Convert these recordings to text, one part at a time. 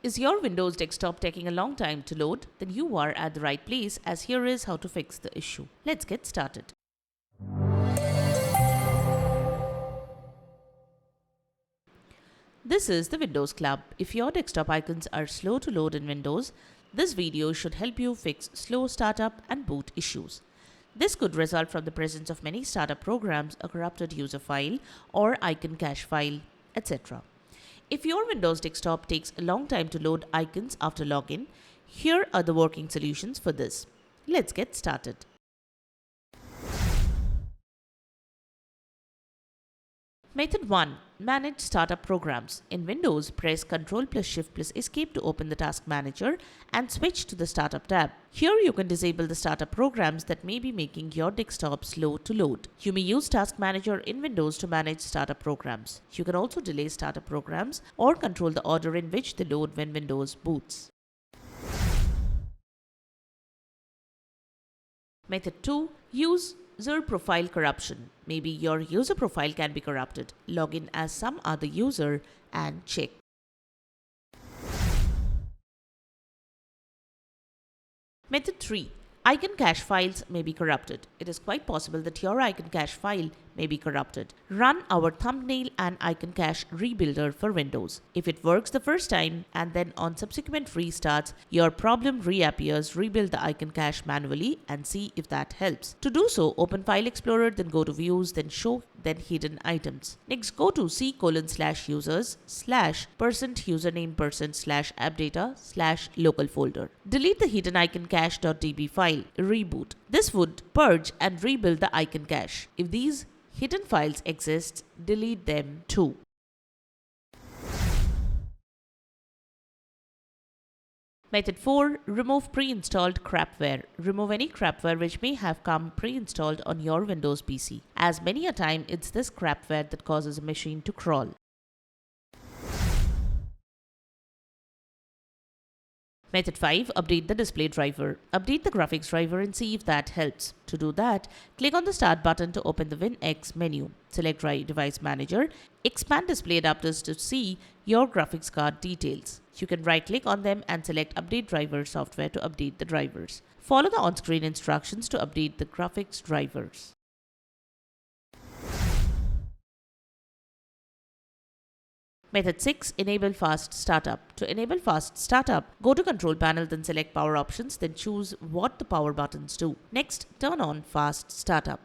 Is your Windows desktop taking a long time to load? Then you are at the right place, as here is how to fix the issue. Let's get started. This is the Windows Club. If your desktop icons are slow to load in Windows, this video should help you fix slow startup and boot issues. This could result from the presence of many startup programs, a corrupted user file, or IconCache file, etc. If your Windows desktop takes a long time to load icons after login, here are the working solutions for this. Let's get started. Method 1. Manage startup programs. In Windows, press Ctrl plus Shift plus Escape to open the Task Manager and switch to the Startup tab. Here you can disable the startup programs that may be making your desktop slow to load. You may use Task Manager in Windows to manage startup programs. You can also delay startup programs or control the order in which they load when Windows boots. Method 2. Use user profile corruption. Maybe your user profile can be corrupted. Log in as some other user and check. Method 3. IconCache files may be corrupted. It is quite possible that your IconCache file may be corrupted. Run our thumbnail and IconCache rebuilder for Windows. If it works the first time and then on subsequent restarts, your problem reappears, rebuild the IconCache manually and see if that helps. To do so, open File Explorer, then go to Views, then Show, then Hidden Items. Next, go to C:/users/%username%/AppData/local folder. Delete the hidden IconCache.db file. Reboot. This would purge and rebuild the IconCache. If these hidden files exist, delete them too. Method 4. Remove pre-installed Crapware. Remove any Crapware which may have come pre-installed on your Windows PC, as many a time it's this Crapware that causes a machine to crawl. Method 5. Update the display driver. Update the graphics driver and see if that helps. To do that, click on the Start button to open the WinX menu. Select Device Manager. Expand display adapters to see your graphics card details. You can right-click on them and select Update Driver Software to update the drivers. Follow the on-screen instructions to update the graphics drivers. Method 6. Enable Fast Startup. To enable Fast Startup, go to Control Panel, then select Power Options, then choose what the power buttons do. Next, turn on Fast Startup.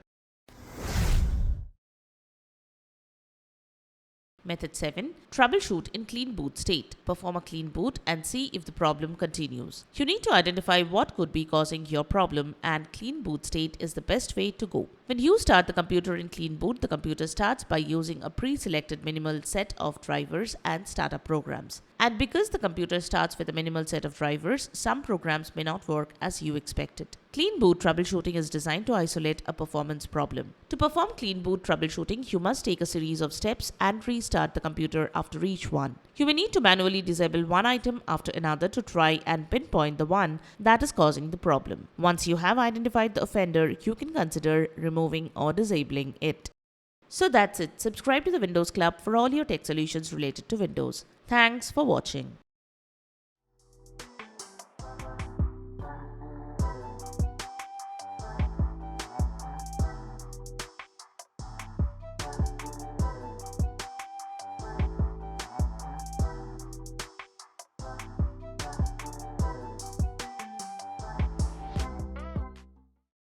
Method 7. Troubleshoot in clean boot state. Perform a clean boot and see if the problem continues. You need to identify what could be causing your problem, and clean boot state is the best way to go. When you start the computer in clean boot, the computer starts by using a pre-selected minimal set of drivers and startup programs. And because the computer starts with a minimal set of drivers, some programs may not work as you expected. Clean boot troubleshooting is designed to isolate a performance problem. To perform clean boot troubleshooting, you must take a series of steps and restart the computer after each one. You may need to manually disable one item after another to try and pinpoint the one that is causing the problem. Once you have identified the offender, you can consider removing or disabling it. So that's it. Subscribe to the Windows Club for all your tech solutions related to Windows. Thanks for watching.